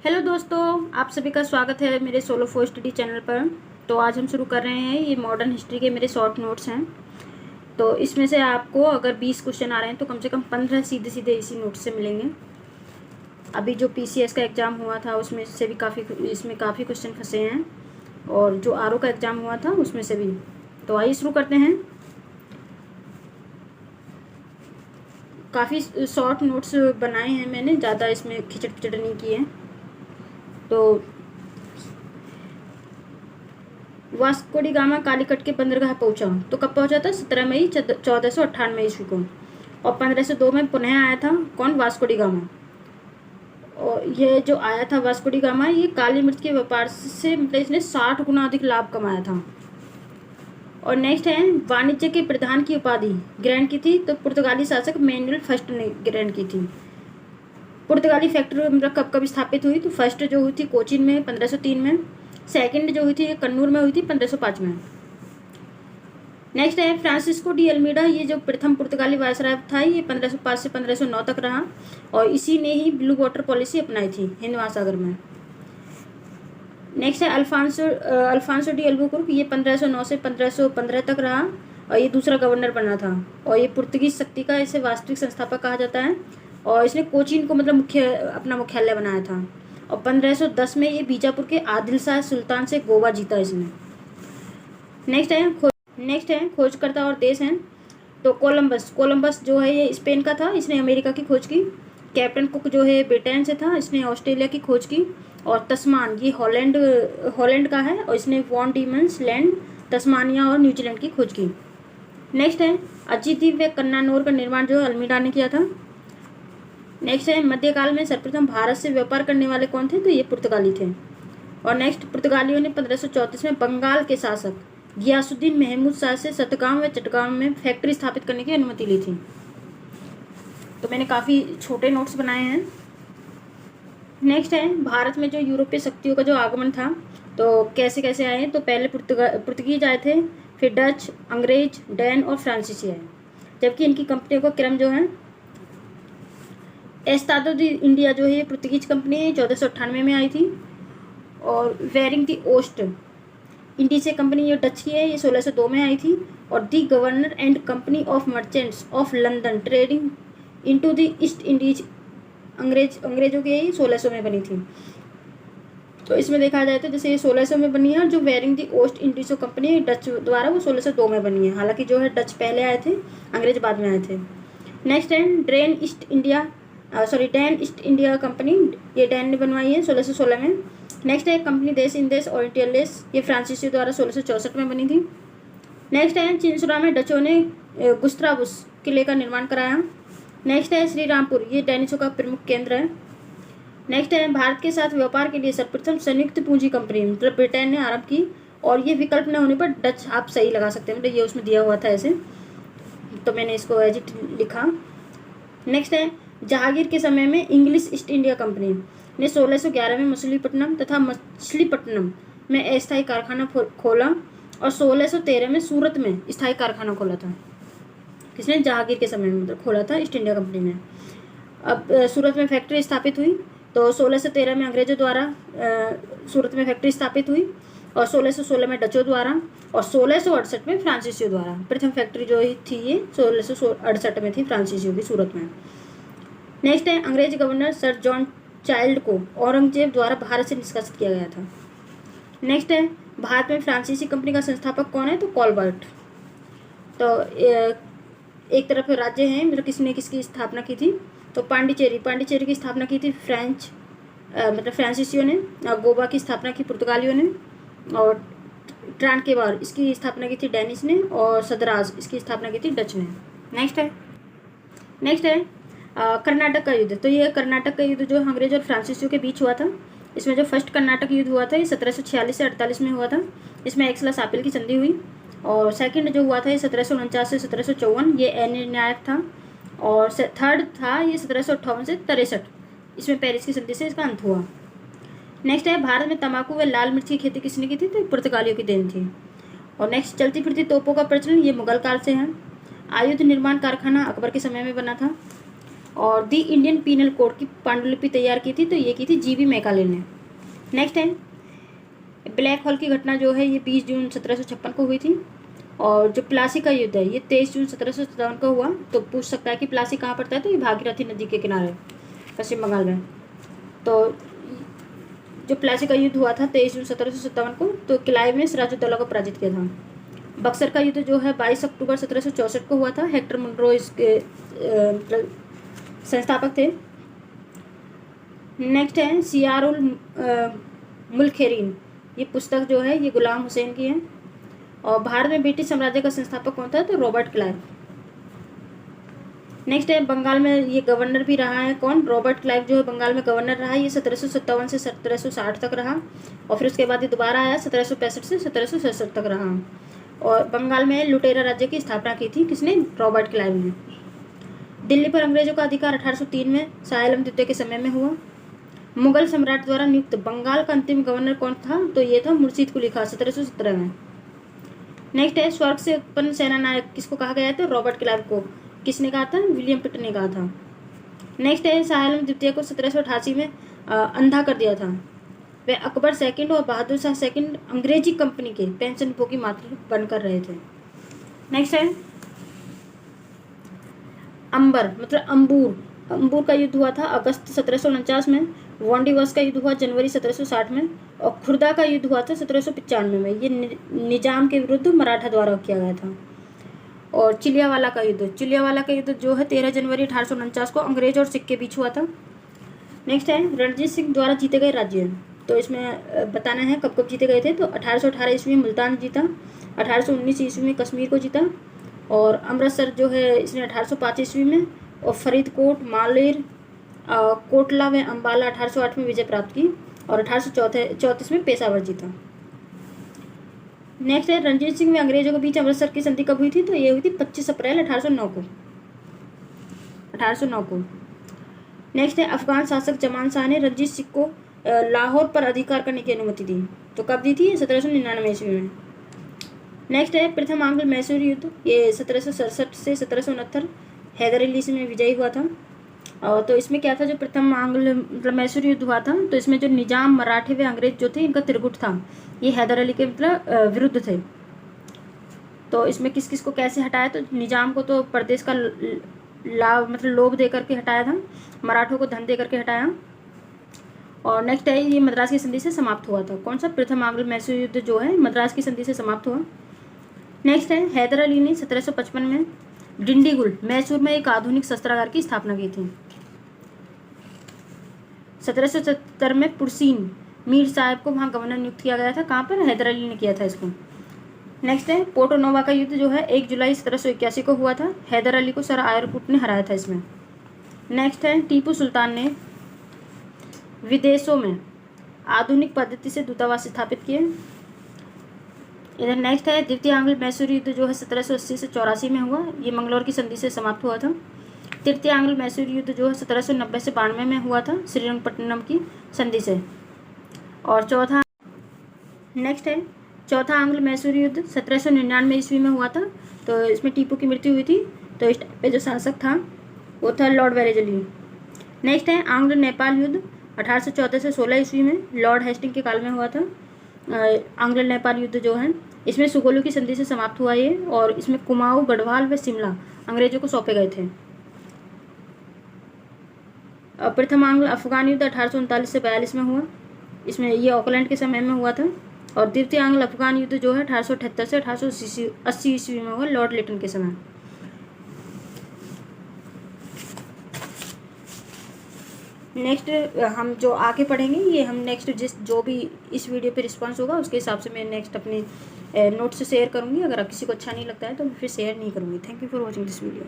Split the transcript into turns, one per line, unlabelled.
Hello दोस्तों, आप सभी का स्वागत है मेरे सोलो फॉर स्टडी चैनल पर। तो आज हम शुरू कर रहे हैं। ये मॉडर्न हिस्ट्री के मेरे शॉर्ट नोट्स हैं। तो इसमें से आपको अगर 20 क्वेश्चन आ रहे हैं तो कम से कम 15 सीधे सीधे इसी नोट से मिलेंगे। अभी जो पीसीएस का एग्ज़ाम हुआ था उसमें से भी इसमें काफ़ी क्वेश्चन फंसे हैं, और जो आरओ का एग्ज़ाम हुआ था उसमें से भी। तो आइए शुरू करते हैं। काफ़ी शॉर्ट नोट्स बनाए हैं मैंने, ज़्यादा इसमें खिचड़ पिचड़ नहीं किए हैं। तो वास्को डी गामा कालीकट के बंदरगाह पहुंचा तो कब पहुंचा था? 17 मई 1498 ईस्वी को। और 1502 में पुनः आया था कौन? Vasco D gamma. और ये जो आया था वास्को डी गामा, ये काली मिर्च के व्यापार से मतलब इसने 60 गुना अधिक लाभ कमाया था। और नेक्स्ट है, वाणिज्य के प्रधान की उपाधि ग्रहण की थी तो पुर्तगाली शासक मैनुअल फर्स्ट ने ग्रहण की थी। पुर्तगाली फैक्ट्री मतलब कब कब स्थापित हुई? तो फर्स्ट जो हुई थी कोचीन में 1503 में, सेकंड जो हुई थी कन्नूर में हुई थी 1505 में। नेक्स्ट है फ्रांसिस्को डी अल्मीडा, ये जो प्रथम पुर्तगाली वायसराय था, ये 1505 से 1509 तक रहा, और इसी ने ही ब्लू वाटर पॉलिसी अपनाई थी हिंद महासागर में। नेक्स्ट है अल्फांसो डी अल्बुकुर्क, ये 1509 से 1515 तक रहा, और ये दूसरा गवर्नर बना था, और ये पुर्तगीज शक्ति का इसे वास्तविक संस्थापक कहा जाता है। और इसने कोचीन को मतलब अपना मुख्यालय बनाया था। और 1510 में ये बीजापुर के आदिल शाह सुल्तान से गोवा जीता इसने। नेक्स्ट है खोजकर्ता और देश हैं। तो कोलंबस जो है ये स्पेन का था, इसने अमेरिका की खोज की। कैप्टन कुक जो है ब्रिटेन से था, इसने ऑस्ट्रेलिया की खोज की। और तस्मान ये हॉलैंड का है, और इसने वॉन डीमंस लैंड, तस्मानिया और न्यूजीलैंड की खोज की। नेक्स्ट है अजीत द्वीप व कन्नानौर का निर्माण जो अल्मीडा ने किया था। नेक्स्ट है मध्यकाल में सर्वप्रथम भारत से व्यापार करने वाले कौन थे? तो ये पुर्तगाली थे। और नेक्स्ट, पुर्तगालियों ने 1534 में बंगाल के शासक गियासुद्दीन महमूद शाह से सतगांव व चटगांव में फैक्ट्री स्थापित करने की अनुमति ली थी। तो मैंने काफ़ी छोटे नोट्स बनाए हैं। नेक्स्ट है भारत में जो यूरोपीय शक्तियों का जो आगमन था, तो कैसे कैसे आए? तो पहले पुर्तगीज आए थे, फिर डच, अंग्रेज, डैन और फ्रांसीसी आए। जबकि इनकी कंपनियों का क्रम जो है, एस्तादो दी इंडिया जो है पुर्तगीज कंपनी 1498 में आई थी। और वेरिंग दी ओस्ट इंडीज कंपनी ये डच की है, ये 1602 में आई थी। और the governor and company of merchants of London trading into the East Indies अंग्रेजों की ये 1600 में बनी थी। तो इसमें देखा जाए तो जैसे ये 1600 में बनी है, और जो वेरिंग दी ओस्ट इंडीज कंपनी डच द्वारा वो 1602 में बनी है। हालांकि जो है डच पहले आए थे, अंग्रेज बाद में आए थे। नेक्स्ट है डैन ईस्ट इंडिया कंपनी, ये डैन ने बनवाई है 1616 में। नेक्स्ट है कंपनी देश इंदेश ओरिएंटलिस, ये फ्रांसीसी द्वारा 1664 में बनी थी। नेक्स्ट है चिंसुरा में डचों ने गुस्तावुस किले का निर्माण कराया। नेक्स्ट है श्री रामपुर, ये डैनिशों का प्रमुख केंद्र है। नेक्स्ट है भारत के साथ व्यापार के लिए सर्वप्रथम संयुक्त पूंजी कंपनी मतलब ब्रिटेन ने आरंभ की, और ये विकल्प न होने पर डच आप सही लगा सकते हैं, मतलब ये उसमें दिया हुआ था ऐसे, तो मैंने इसको एज इट लिखा। नेक्स्ट है जहांगीर के समय में इंग्लिश ईस्ट इंडिया कंपनी ने 1611 में मछलीपट्टनम तथा मछलीपट्टनम में अस्थायी कारखाना खोला, और 1613 में सूरत में स्थायी कारखाना खोला था। किसने? जहांगीर के समय में मतलब खोला था ईस्ट इंडिया कंपनी ने। अब सूरत में फैक्ट्री स्थापित हुई, तो 1613 में अंग्रेजों द्वारा सूरत में फैक्ट्री स्थापित हुई, और 1616 में डचों द्वारा, और 1668 में फ्रांसीसियों द्वारा। प्रथम फैक्ट्री जो थी ये 1668 में थी फ्रांसीसियों की, सूरत में। नेक्स्ट है अंग्रेज गवर्नर सर जॉन चाइल्ड को औरंगजेब द्वारा भारत से निष्कासित किया गया था। नेक्स्ट है भारत में फ्रांसीसी कंपनी का संस्थापक कौन है? तो कॉलबर्ट। तो एक तरफ राज्य है मतलब किसने किसकी स्थापना की थी? तो पांडिचेरी की स्थापना की थी मतलब फ्रांसीसियों ने, और गोवा की स्थापना की पुर्तगालियों ने, और ट्रांकेबार इसकी स्थापना की थी डैनिश ने, और सदराज इसकी स्थापना की थी डच ने। नेक्स्ट है कर्नाटक का युद्ध। तो ये कर्नाटक का युद्ध जो अंग्रेज और फ्रांसीसियों के बीच हुआ था। इसमें जो फर्स्ट कर्नाटक युद्ध हुआ था ये 1746 से 48 में हुआ था। इसमें एक्सला-सापिल की संधि हुई। और सेकंड जो हुआ था ये 1749 से 1754, ये अनिर्णायक था। और थर्ड था ये 1758 से 63, इसमें पेरिस की संधि से इसका अंत हुआ। नेक्स्ट है भारत में तंबाकू व लाल मिर्च की खेती किसने की थी? तो पुर्तगालियों की देन थी। और नेक्स्ट चलती फिरती तोपों का प्रचलन, ये मुगल काल से है। आयुध निर्माण कारखाना अकबर के समय में बना था। और दी इंडियन पीनल कोड की पांडुलिपि तैयार की थी, तो ये की थी जीबी मैकाले ने। नेक्स्ट है ब्लैक होल की घटना जो है ये 20 जून 1756 को हुई थी। और जो प्लासी का युद्ध है ये 23 जून 1757 को हुआ। तो पूछ सकता है कि प्लासी कहाँ पड़ता है, तो ये भागीरथी नदी के किनारे पश्चिम बंगाल में। तो जो प्लासी का युद्ध हुआ था 23 जून 1757 को, तो क्लाइव ने सिराजुद्दौला को पराजित किया था। बक्सर का युद्ध जो है 22 अक्टूबर 1764 को हुआ था। हेक्टर मुनरो इसके संस्थापक थे। नेक्स्ट है सियारुल मुल्खेरीन, ये पुस्तक जो है ये गुलाम हुसैन की है। और भारत में ब्रिटिश साम्राज्य का संस्थापक कौन था, तो रॉबर्ट क्लाइव। नेक्स्ट है बंगाल में ये गवर्नर भी रहा है कौन, रॉबर्ट क्लाइव जो है बंगाल में गवर्नर रहा है। ये 1757 से 1760 तक रहा और फिर उसके बाद ये दोबारा आया 1765 से 1767 तक रहा। और बंगाल में लुटेरा राज्य की स्थापना की थी किसने, रॉबर्ट क्लाइव ने। दिल्ली पर अंग्रेजों का अधिकार 1803 में शाह आलम द्वितीय के समय में हुआ। मुगल सम्राट द्वारा नियुक्त बंगाल का अंतिम गवर्नर कौन था, तो ये था मुर्शीद कुली खां 1717 में। नेक्स्ट है स्वर्ग से उत्पन्न सेना नायक किसको कहा गया था, रॉबर्ट क्लाइव को। किसने कहा था, विलियम पिट ने कहा था। नेक्स्ट है शाह आलम द्वितीय को 1788 में अंधा कर दिया था। वे अकबर सेकंड और बहादुर शाह सेकंड अंग्रेजी कंपनी के पेंशन भोगी मात्र बनकर रहे थे। नेक्स्ट है अंबर मतलब अंबूर का युद्ध हुआ था अगस्त 1749 में। वांडीवर्स का युद्ध हुआ जनवरी 1760 में। और खुर्दा का युद्ध हुआ था 1795 में। ये निजाम के विरुद्ध मराठा द्वारा किया गया था। और चिलियावाला का युद्ध जो है 13 जनवरी 1849 को अंग्रेज और सिख के बीच हुआ था। नेक्स्ट है रणजीत सिंह द्वारा जीते गए राज्य, तो इसमें बताना है कब कब जीते गए थे। तो 1818 ईस्वी में मुल्तान जीता, 1819 ईस्वी में कश्मीर को जीता। और अमृतसर जो है इसने 1805 ईस्वी में। और फरीदकोट, मालेर, कोटला व अम्बाला 1808 में विजय प्राप्त की। और 1834 में पेशावर जीता। नेक्स्ट है रणजीत सिंह व अंग्रेजों के बीच अमृतसर की संधि कब हुई थी, तो ये हुई थी 25 अप्रैल 1809 को। नेक्स्ट है अफगान शासक जमान शाह ने रणजीत सिंह को लाहौर पर अधिकार करने की अनुमति दी, तो कब दी थी, 1799 ईस्वी में। नेक्स्ट है प्रथम आंग्ल मैसूर युद्ध, ये 1767 से 1769 हैदर अली में विजयी हुआ था। और तो इसमें क्या था, जो प्रथम आंग्ल मतलब मैसूर युद्ध हुआ था, तो इसमें जो निजाम मराठे व अंग्रेज जो थे इनका त्रिगुट था, ये हैदर अली के मतलब विरुद्ध थे। तो इसमें किस किस को कैसे हटाया, तो निजाम को तो प्रदेश का लाभ मतलब लोभ दे करके हटाया था, मराठों को धन दे करके हटाया। और नेक्स्ट है ये मद्रास की संधि से समाप्त हुआ था। कौन सा, प्रथम आंग्ल मैसूर युद्ध जो है मद्रास की संधि से समाप्त हुआ। नेक्स्ट है हैदर अली ने 1755 में डिंडीगुल मैसूर में एक आधुनिक शस्त्रागार की स्थापना की थी। 1770 में पुरसीन मीर साहब को वहाँ गवर्नर नियुक्त किया गया था, कहाँ पर, हैदर अली ने किया था इसको। नेक्स्ट है पोर्टो नोवा का युद्ध जो है 1 जुलाई 1781 को हुआ था, हैदर अली को सर आयरकुट ने हराया था इसमें। नेक्स्ट है टीपू सुल्तान ने विदेशों में आधुनिक पद्धति से दूतावास स्थापित किए। इधर नेक्स्ट है द्वितीय आंग्ल मैसूर युद्ध जो है 1780 से 84 में हुआ, ये मंगलौर की संधि से समाप्त हुआ था। तृतीय आंग्ल मैसूर युद्ध जो है 1790 से 92 में हुआ था, श्रीरंगपट्टनम की संधि से। और चौथा नेक्स्ट है चौथा आंग्ल मैसूर युद्ध 1799 ईस्वी में हुआ था, तो इसमें टीपू की मृत्यु हुई थी। तो इस टाइम पे जो शासक था वो था लॉर्ड वेलेजली। नेक्स्ट है आंग्ल नेपाल युद्ध 1814 से 16 ईस्वी में लॉर्ड हेस्टिंग के काल में हुआ था। आंग्ल नेपाल युद्ध जो है इसमें सुगोलू की संधि से समाप्त हुआ ये, और इसमें कुमाऊं, गढ़वाल व शिमला अंग्रेजों को सौंपे गए थे। प्रथम आंग्ल अफगान युद्ध 1839 से 42 में हुआ, इसमें ये ऑकलैंड के समय में हुआ था। और द्वितीय आंग्ल अफगान युद्ध जो है 1878 से 1880 ईस्वी में हुआ, लॉर्ड लिटन के समय। नेक्स्ट हम जो आगे पढ़ेंगे ये हम नेक्स्ट जो भी इस वीडियो पे रिस्पांस होगा उसके हिसाब से मैं नेक्स्ट अपने नोट्स से शेयर करूँगी। अगर किसी को अच्छा नहीं लगता है तो मैं फिर शेयर नहीं करूँगी। Thank you for watching this video.